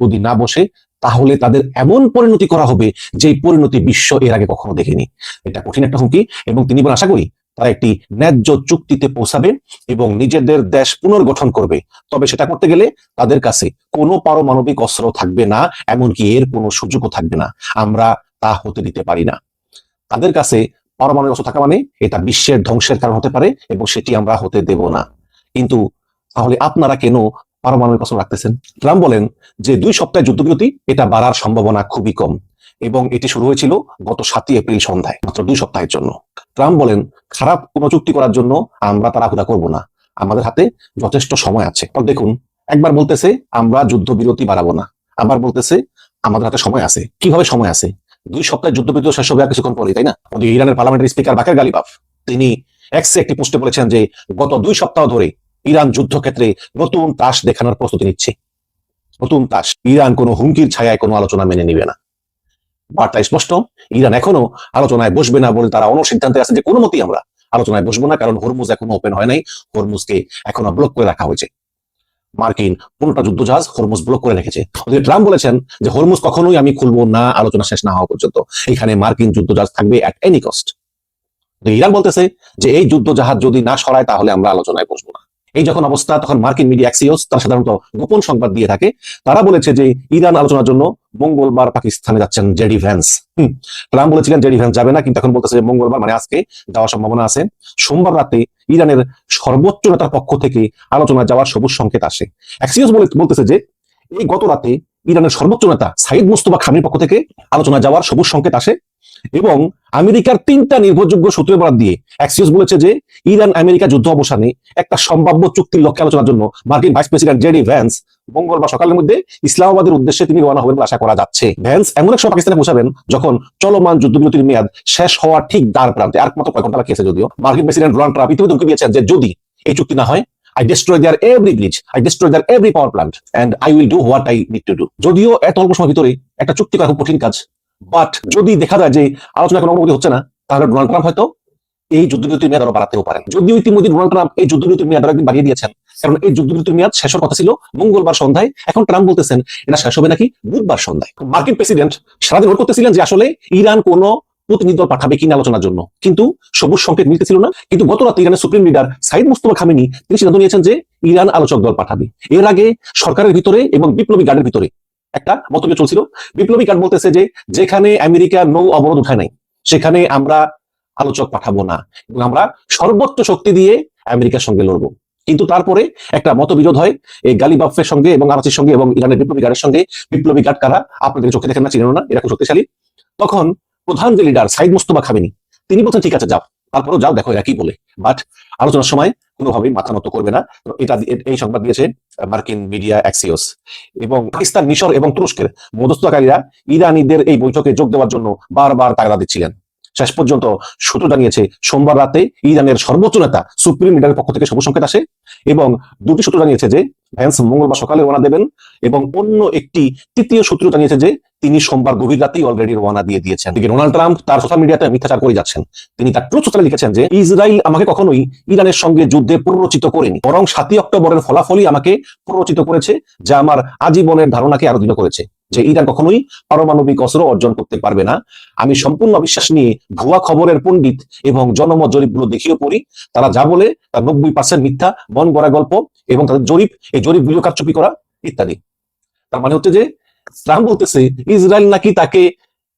যদি না বসে তাহলে তাদের এমন পরিণতি করা হবে যে পরিণতি বিশ্ব এর আগে কখনো দেখেনি। এটা কঠিন একটা হুমকি এবং তিনি বলে আশা করি তারা একটি ন্যায্য চুক্তিতে পৌঁছাবে এবং নিজেদের দেশ পুনর্গঠন করবে। তবে সেটা করতে গেলে তাদের কাছে কোনো পারমাণবিক অস্ত্র থাকবে না, এমনকি এর কোনো সুযোগও থাকবে না। আমরা তা হতে দিতে পারি না। তাদের কাছে পারমাণবিক অস্ত্র থাকা মানে এটা বিশ্বের ধ্বংসের কারণ হতে পারে এবং সেটি আমরা হতে দেব না। কিন্তু তাহলে আপনারা কেন পারমাণবিক অস্ত্র রাখতেছেন? ট্রাম্প বলেন যে 2 সপ্তাহের যুদ্ধবিরতি এটা বাড়ার সম্ভাবনা খুবই কম এবং এটি শুরু হয়েছিল গত 7 এপ্রিল সন্ধ্যায়, মাত্র 2 সপ্তাহের জন্য। ট্রাম্প বলেন খারাপ কোনো চুক্তি করার জন্য আমরা তাড়াহুড়া করব না, আমাদের হাতে যথেষ্ট সময় আছে। দেখুন, একবার বলতেছে আমরা যুদ্ধবিরতি বাড়াবো না, আবার বলতেছে আমাদের হাতে সময় আছে। কিভাবে সময় আছে? 2 সপ্তাহের যুদ্ধবিরতি শেষ হবে আর কিছুক্ষণ পরে, তাই না? ইরানের পার্লামেন্টারি স্পিকার বাকের গালিবাফ তিনি এক্সে একটি পোস্টে বলেছেন যে গত 2 সপ্তাহ ধরে ইরান যুদ্ধক্ষেত্রে নতুন তাস দেখানোর প্রস্তুতি নিচ্ছে। নতুন তাস। ইরান কোনো হুমকির ছায়ায় কোনো আলোচনা মেনে নিবে না। বার্তা স্পষ্ট, ইরান এখনো আলোচনায় বসবে না বলে তারা সিদ্ধান্তে আছে যে কোনো মতেই আমরা আলোচনায় বসবো না, কারণ হরমুজ এখনো ওপেন হয় নাই, হরমুজকে এখনো ব্লক করে রাখা হয়েছে। মার্কিন 15টা যুদ্ধজাহাজ হরমুজ ব্লক করে রেখেছে। ট্রাম্প বলেছেন যে হরমুজ কখনোই আমি খুলবো না আলোচনা শেষ না হওয়া পর্যন্ত, এখানে মার্কিন যুদ্ধজাহাজ থাকবে অ্যাট এনি কস্ট। ইরান বলতেছে যে এই যুদ্ধজাহাজ যদি না সরায় তাহলে আমরা আলোচনায় বসবো না। এই যখন অবস্থা, তখন মার্কিন মিডিয়া অ্যাক্সিওস তারা সাধারণত গোপন সংবাদ দিয়ে থাকে। তারা বলেছে যে ইরান আলোচনার জন্য মঙ্গলবার পাকিস্তানে যাচ্ছেন জেডি ভ্যান্স। ট্রাম্প বলেছিলেন জেডি ভ্যান্স যাবে না, কিন্তু এখন বলতেছে যে মঙ্গলবার মানে আজকে যাওয়ার সম্ভাবনা আছে। সোমবার রাতে ইরানের সর্বোচ্চ নেতার পক্ষ থেকে আলোচনায় যাওয়ার সবুজ সংকেত আসে। অ্যাক্সিওস বলতেছে যে এই গত রাতে ইরানের সর্বোচ্চ নেতা সাইদ মুস্তফা খামির পক্ষ থেকে আলোচনায় যাওয়ার সবুজ সংকেত আসে এবং আমেরিকার 3টা নির্ভরযোগ্য সূত্রের বরাত দিয়ে অ্যাক্সিওস বলেছে যে ইরান আমেরিকা যুদ্ধ অবসানে একটা সম্ভাব্য চুক্তির লক্ষ্যে আলোচনার জন্য মার্কিন ভাইস প্রেসিডেন্ট জেডি ভ্যান্স মঙ্গলবার সকালের মধ্যে ইসলামাবাদের উদ্দেশ্যে তিনি রওনা হবেন বলে আশা করা যাচ্ছে। ভ্যান্স এমন এক সময় পাকিস্তানে পৌঁছাবেন যখন চলমান যুদ্ধবিরতির মেয়াদ শেষ হওয়ার ঠিক দ্বার প্রান্তে, আর মাত্র কয়েক ঘন্টা বাকি আছে। যদিও মার্কিন প্রেসিডেন্ট ডোনাল্ড ট্রাম্প ইতিমধ্যে হুমকি দিয়েছেন যে যদি এই চুক্তি না হয়, I destroy their every bridge, I destroy their every power plant, and I will do what I need to do. যদিও এত অল্প সময়ের ভিতরে একটা চুক্তি করা খুব কঠিন কাজ, বাট যদি দেখা যায় যে আলোচনা কোনো অগ্রগতি হচ্ছে না, তাহলে ডোনাল্ড ট্রাম্প হয়তো এই যুদ্ধবিরতির মেয়াদ আরো বাড়াতেও পারেন। যদিও ইতিমধ্যে ডোনাল্ড ট্রাম্প এই যুদ্ধবিরতির মেয়াদ আরো একদিন বাড়িয়ে দিয়েছেন, কারণ এই যুদ্ধবিরতির মেয়াদ শেষ হওয়ার কথা ছিল মঙ্গলবার সন্ধ্যায়। এখন ট্রাম্প বলতেছেন এটা শেষ হবে নাকি বুধবার সন্ধ্যায়। মার্কিন প্রেসিডেন্ট সারাদিন নোট করতেছিলেন যে আসলে ইরান কোনো প্রতিনিধি দল পাঠাবে কিনা আলোচনার জন্য, কিন্তু সবুজ সংকেত মিলতেছিল না। কিন্তু গত রাতে ইরানের supreme leader Saeed Mustafa Khamenei তিনি সিদ্ধান্ত নিয়েছেন যে ইরান আলোচক দল পাঠাবে। এর আগে সরকারের ভিতরে এবং বিপ্লবী গার্ডের ভিতরে একটা মতবিরোধ চলছিল। বিপ্লবী গার্ড বলতেছে যে যেখানে আমেরিকা নৌ অবরোধ উঠায় নাই সেখানে আমরা আলোচক পাঠাবো না এবং আমরা সর্বোচ্চ শক্তি দিয়ে আমেরিকার সঙ্গে লড়বো। কিন্তু তারপরে একটা মতবিরোধ হয় এই গালিবাফের সঙ্গে এবং আরাচির সঙ্গে এবং ইরানের বিপ্লবী গার্ডের সঙ্গে। বিপ্লবী গার্ড কারা আপনাদের চোখে দেখেন না, চিনেন না, এরকম শক্তিশালী। তখন প্রধান যে লিডার সাইদ মুস্তফা খামেনি তিনি বলছেন ঠিক আছে যাও, তারপরেও যাও, দেখো এরা কি বলে। বাট আলোচনার সময় কোনোভাবেই মাথা নত করবে না। এটা এই সংবাদ দিয়েছে মার্কিন মিডিয়া অ্যাক্সিওস। এবং পাকিস্তান, মিশর এবং তুরস্কের মধ্যস্থতাকারীরা ইরানিদের এই বৈঠকে যোগ দেওয়ার জন্য বারবার তাগাদা দিচ্ছিলেন। শেষ পর্যন্ত সূত্র জানিয়েছে সোমবার রাতে ইরানের সর্বোচ্চ নেতা সুপ্রিম লিডারের পক্ষ থেকে সবুজ সংকেত আসে এবং 2টি সূত্র জানিয়েছে যে ভ্যান্স মঙ্গলবার সকালে রওনা দেবেন এবং অন্য একটি তৃতীয় সূত্র জানিয়েছে যে তিনি সোমবার গভীর রাতেই অলরেডি রওনা দিয়ে দিয়েছেন। ডোনাল্ড ট্রাম্প তার সোশ্যাল মিডিয়াতে মিথ্যাচার করে যাচ্ছেন। তিনি তার ট্রুথ সোশ্যালে লিখেছেন যে ইসরায়েল আমাকে কখনোই ইরানের সঙ্গে যুদ্ধে প্ররোচিত করেনি, বরং 7 অক্টোবরের ফলাফলই আমাকে প্ররোচিত করেছে, যা আমার আজীবনের ধারণাকে আরো দৃঢ় করেছে যে ইরান কখনোই পারমাণবিক অস্ত্র অর্জন করতে পারবে না। আমি সম্পূর্ণ অবিশ্বাস নিয়ে ভুয়া খবরের পণ্ডিত এবং জনমত জরিপগুলো দেখিয়ে পড়ি, তারা যা বলে তার 90% মিথ্যা, মন গড়া গল্প এবং তাদের জরিপ, এই জরিপগুলো কারচুপি করা ইত্যাদি। তার মানে হচ্ছে যে ট্রাম্প বলতেছে ইসরায়েল নাকি তাকে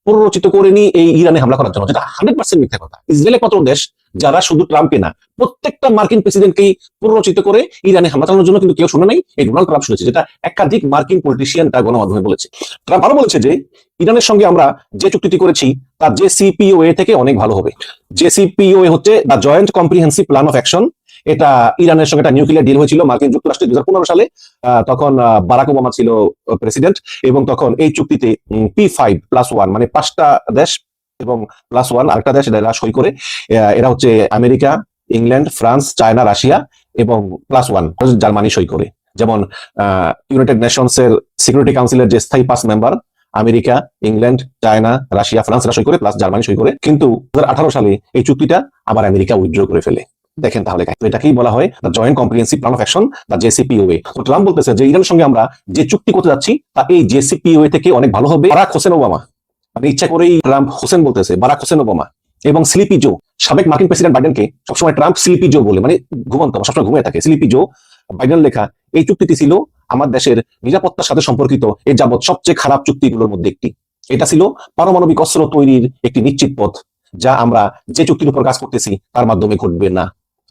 প্ররোচিত করেনি এই ইরানে হামলা করার জন্য, যেটা 100% মিথ্যা কথা। ইসরায়েলের কত দেশ যারা শুধু ট্রাম্পকে না প্রত্যেকটা মার্কিন প্রেসিডেন্টকেই প্ররোচিত করে ইরানে হামলা চালানোর জন্য, কিন্তু কেউ শুনে নাই, এই ডোনাল্ড ট্রাম্প শুনেছে, যেটা একাধিক মার্কিন পলিটিশিয়ান তার গণমাধ্যমে বলেছে। ট্রাম্প আরো বলেছে যে ইরানের সঙ্গে আমরা যে চুক্তিটি করেছি তার JCPOA থেকে অনেক ভালো হবে। JCPOA হচ্ছে the joint comprehensive plan of action. এটা ইরানের সঙ্গে একটা নিউক্লিয়ার ডিল হয়েছিল মার্কিন যুক্তরাষ্ট্রে 2015 সালে। তখন বারাক ওবামা ছিল প্রেসিডেন্ট এবং তখন এই চুক্তিতে P5+1 মানে 5টা দেশ এবং +1 আরেকটা দেশ এরা সই করে। এরা হচ্ছে America, England, France, China, Russia এবং +1 জার্মানি সই করে। যেমন ইউনাইটেড নেশনস এর সিকিউরিটি কাউন্সিলের যে স্থায়ী 5 member America, England, China, Russia, France এরা সই করে, প্লাস জার্মানি সই করে। কিন্তু 2018 সালে এই চুক্তিটা আবার আমেরিকা উইথড্র করে ফেলে। দেখেন তাহলে তো এটাকেই বলা হয় the joint comprehensive plan of action, the JCPOA. তো ট্রাম্প বলতেছে যে ইরানের সঙ্গে আমরা যে চুক্তি করতে যাচ্ছি তা এই জেসিপিওএ থেকে অনেক ভালো হবে। বারাক হোসেন ওবামা, মানে ইচ্ছা করেই ট্রাম্প হোসেন বলতেছে, বারাক হোসেন ওবামা এবং স্লিপি জো, সাবেক মার্কিন প্রেসিডেন্ট বাইডেনকে সবসময় ট্রাম্প স্লিপি জো বলে, মানে ঘুমন্ত, সবসময় ঘুমিয়ে থাকে। স্লিপি জো বাইডেন লেখা এই চুক্তিটি ছিল আমার দেশের নিরাপত্তার সাথে সম্পর্কিত এ যাবৎ সবচেয়ে খারাপ চুক্তিগুলোর মধ্যে একটি। এটা ছিল পারমাণবিক অস্ত্র তৈরির একটি নিশ্চিত পথ, যা আমরা যে চুক্তির উপর কাজ করতেছি তার মাধ্যমে ঘটবে না।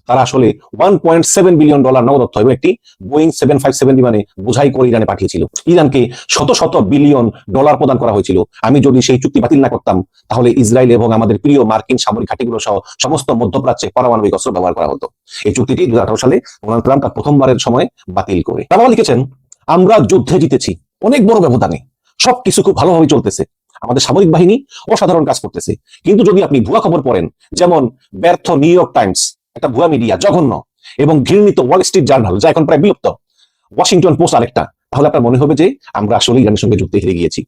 তারা আসলে $1.7 বিলিয়ন নগদ অর্থ এবং একটি বোয়িং 757 বিমানে বোঝাই করে ইরানে পাঠিয়েছিল। ইরানকে শত শত বিলিয়ন ডলার প্রদান করা হয়েছিল। আমি যদি সেই চুক্তি বাতিল না করতাম তাহলে ইসরায়েল এবং আমাদের প্রিয় মার্কিন সামরিক ঘাঁটিগুলো সহ সমস্ত মধ্যপ্রাচ্যে পারমাণবিক অস্ত্র ব্যবহার করা হতো। এই চুক্তিটি 2018 সালে ডোনাল্ড ট্রাম্প তার প্রথমবারের সময় বাতিল করে। তারা লিখেছেন, আমরা যুদ্ধে জিতেছি অনেক বড় ব্যবধানে, সবকিছু খুব ভালোভাবে চলতেছে, আমাদের সামরিক বাহিনী অসাধারণ কাজ করতেছে। কিন্তু যদি আপনি ভুয়া খবর পড়েন, যেমন ব্যর্থ নিউ ইয়র্ক টাইমস, একটা ভুয়া মিডিয়া, জঘন্য এবং ঘৃণিত ওয়াল স্ট্রিট জার্নাল, যা এখন প্রায় বিলুপ্ত, ওয়াশিংটন পোস্ট আরেকটা, তাহলে আপনার মনে হবে যে আমরা আসলে ইরানের সঙ্গে যুদ্ধে হেরে গিয়েছি।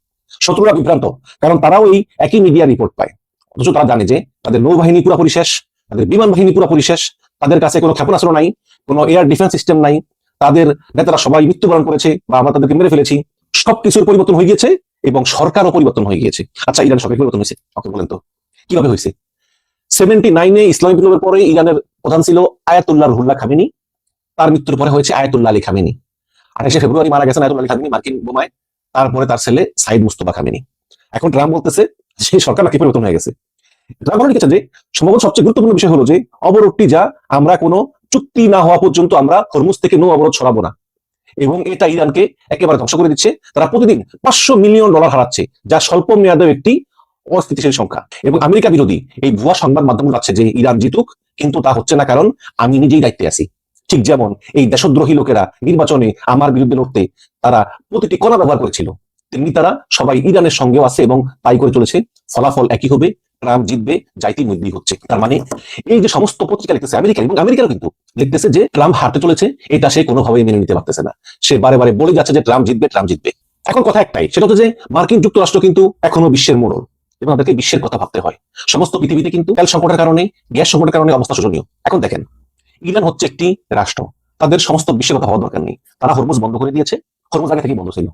শত্রুরা বিভ্রান্ত, কারণ তারাও এই একই মিডিয়া রিপোর্ট পায়। অথচ তারা জানে যে তাদের নৌবাহিনী পুরোপুরি শেষ, তাদের বিমান বাহিনী পুরোপুরি শেষ, তাদের কাছে কোনো ক্ষেপণাস্ত্র নাই, কোনো এয়ার ডিফেন্স সিস্টেম নাই, তাদের নেতারা সবাই মৃত্যুবরণ করেছে বা আমরা তাদেরকে মেরে ফেলেছি। সবকিছুর পরিবর্তন হয়ে গিয়েছে এবং সরকারও পরিবর্তন হয়ে গিয়েছে। আচ্ছা, ইরান সরকার পরিবর্তন হয়েছে, ওকে বলেন তো কিভাবে হয়েছে? 79-এ ইসলামী বিপ্লবের পরে ইরানের প্রধান ছিল আয়াতুল্লাহ রুহুল্লাহ খামেনি, তার মৃত্যুর পরে হয়েছে আয়াতুল্লাহ আলী খামেনি। 28শে ফেব্রুয়ারি মারা গেছেন আয়াতুল্লাহ আলী খামেনি মার্কিন বোমায়, তারপরে তার ছেলে সাইদ মুস্তফা খামেনি। এখন ট্রাম্প বলতেছে সেই সরকার নাকি পরিবর্তন হয়ে গেছে। ট্রাম্প লিখেছেন যে সম্ভবত সবচেয়ে গুরুত্বপূর্ণ বিষয় হলো যে অবরোধটি যা, আমরা কোনো চুক্তি না হওয়া পর্যন্ত আমরা হরমুজ থেকে নৌ অবরোধ সরাবো না, এবং এটা ইরানকে একেবারে ধ্বংস করে দিচ্ছে। তারা প্রতিদিন $500 মিলিয়ন হারাচ্ছে, যা স্বল্প মেয়াদের একটি অস্থিতিশীল সংখ্যা। এবং আমেরিকা বিরোধী এই ভুয়া সংবাদ মাধ্যম যাচ্ছে যে ইরান জিতুক, কিন্তু তা হচ্ছে না, কারণ আমি নিজেই দায়িত্বে আছি। ঠিক যেমন এই দেশদ্রোহী লোকেরা নির্বাচনে আমার বিরুদ্ধে লড়তে তারা প্রতিটি কণা ব্যবহার করেছিল, তেমনি তারা সবাই ইরানের সঙ্গেও আছে এবং তাই করে চলেছে। ফলাফল একই হবে, ট্রাম্প জিতবে, যাইতে মধ্যেই হচ্ছে। তার মানে এই যে সমস্ত পত্রিকা লিখতেছে আমেরিকা, এবং আমেরিকারও কিন্তু লিখতেছে যে ট্রাম্প হারতে চলেছে, এটা সে কোনোভাবেই মেনে নিতে পারতেছে না। সে বারে বারে বলে যাচ্ছে যে ট্রাম্প জিতবে, ট্রাম্প জিতবে। এখন কথা একটাই, সেটা হচ্ছে যে মার্কিন যুক্তরাষ্ট্র কিন্তু এখনো বিশ্বের মোড়ল, এবং তাদেরকে বিশ্বের কথা ভাবতে হয়। সমস্ত পৃথিবীতে কিন্তু তেল সংকটের কারণে, গ্যাস সংকটের কারণে অবস্থা শোচনীয়। এখন দেখেন, ইরান হচ্ছে একটি রাষ্ট্র, তাদের সমস্ত বিশ্বের কথা হওয়ার দরকার নেই। তারা হরমুজ বন্ধ করে দিয়েছে, হরমুজ আগে থেকেই বন্ধ ছিল।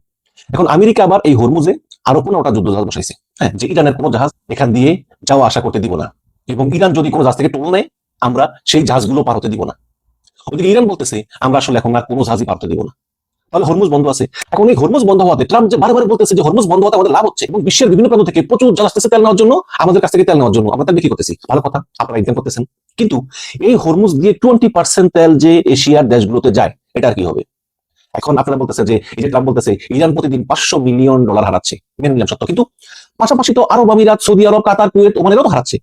এখন আমেরিকা আবার এই হরমুজে আরো 15টা যুদ্ধ জাহাজ বসাইছে, হ্যাঁ, যে ইরানের কোনো জাহাজ এখান দিয়ে যাওয়া আশা করতে দিব না, এবং ইরান যদি কোনো জাহাজ থেকে টোল নেয় আমরা সেই জাহাজগুলো পার হতে দিব না। ওদিকে ইরান বলতেছে আমরা আসলে এখন আর কোনো জাহাজই পার হতে দিব না, তাহলে হরমুজ বন্ধ আছে। এখন এই হরমুজ বন্ধ হওয়াতে ট্রাম্প যে বারবার বলতেছে যে হরমুজ বন্ধ হওয়াতে আমাদের লাভ হচ্ছে, এবং বিশ্বের বিভিন্ন প্রান্ত থেকে প্রচুর জাহাজ আসতেছে তেল নেওয়ার জন্য, আমাদের কাছ থেকে তেল নেওয়ার জন্য, আমরা তেল বিক্রি করতেছি, ভালো কথা, আপনারা ইনকাম করতেছেন। কিন্তু এই হরমুজ দিয়ে 20% তেল যে এশিয়ার দেশগুলোতে যায়, এটা আর কি হবে? এখন আপনারা বলতেছে যে এই যে ট্রাম্প বলতেছে ইরান প্রতিদিন $500 মিলিয়ন হারাচ্ছে, মেনে নিলাম সত্য, কিন্তু পাশাপাশি তো আরব আমিরাত, সৌদি আরব, কাতার, কুয়েত, ওমানেরও তো হারাচ্ছে।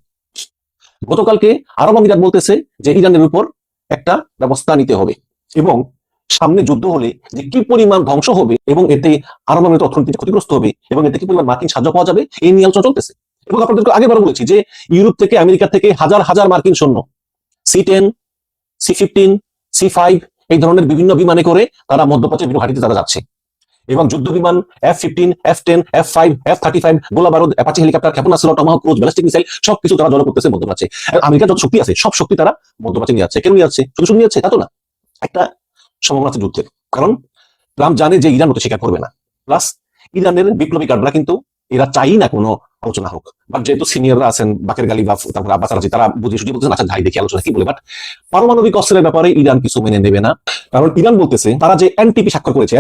গতকালকে আরব আমিরাত বলতেছে যে ইরানের উপর একটা ব্যবস্থা নিতে হবে, এবং সামনে যুদ্ধ হলে যে কি পরিমাণ ধ্বংস হবে এবং এতে আরব আমিরাত অর্থনীতি ক্ষতিগ্রস্ত হবে এবং এতে কি পরিমাণ মার্কিন সাহায্য পাওয়া যাবে, এই নিয়ে আলোচনা চলতেছে। এবং আপনাদেরকে আগেবার বলেছি যে ইউরোপ থেকে, আমেরিকা থেকে হাজার হাজার মার্কিন সৈন্য C-10, C-15, C-5 এই ধরনের বিভিন্ন বিমানে করে তারা মধ্যপ্রাচ্যের বিভিন্ন ঘাঁটিতে তারা যাচ্ছে, এবং যুদ্ধ বিমান F-15, F-10, F-5, F-35, গোলা বারুদ, অ্যাপাচি হেলিকপ্টার, ক্ষেপণাস্ত্র, টমাহক ক্রুজ ব্যালিস্টিক মিসাইল সবকিছু তারা জড়ো করতেছে মধ্যপ্রাচ্যে। আমেরিকার যত শক্তি আছে সব শক্তি তারা মধ্যপ্রাচ্যে নিয়ে যাচ্ছে। কেন নিয়ে যাচ্ছে? শুধু শুধু নিয়ে যাচ্ছে তা তো না, একটা সম্ভাবনা আছে যুদ্ধের, কারণ ট্রাম্প জানে যে ইরান ওটা স্বীকার করবে না। প্লাস ইরানের বিপ্লবী কার্ডরা কিন্তু এরা চাই না কোনো আলোচনা হোক, বাট যেহেতু সিনিয়ররা আছেন, বাকের গালিবাফ, তারপর আব্বাস আরাজি, তারা বুঝিয়ে সুঝিয়ে বলতেছেন আচ্ছা যাই দেখি আলোচনা কি বলে। বাট পারমাণবিক অস্ত্রের ব্যাপারে ইরান কিছু মেনে নেবে না, কারণ ইরান বলতেছে তারা যে এনটিপি স্বাক্ষর করেছে,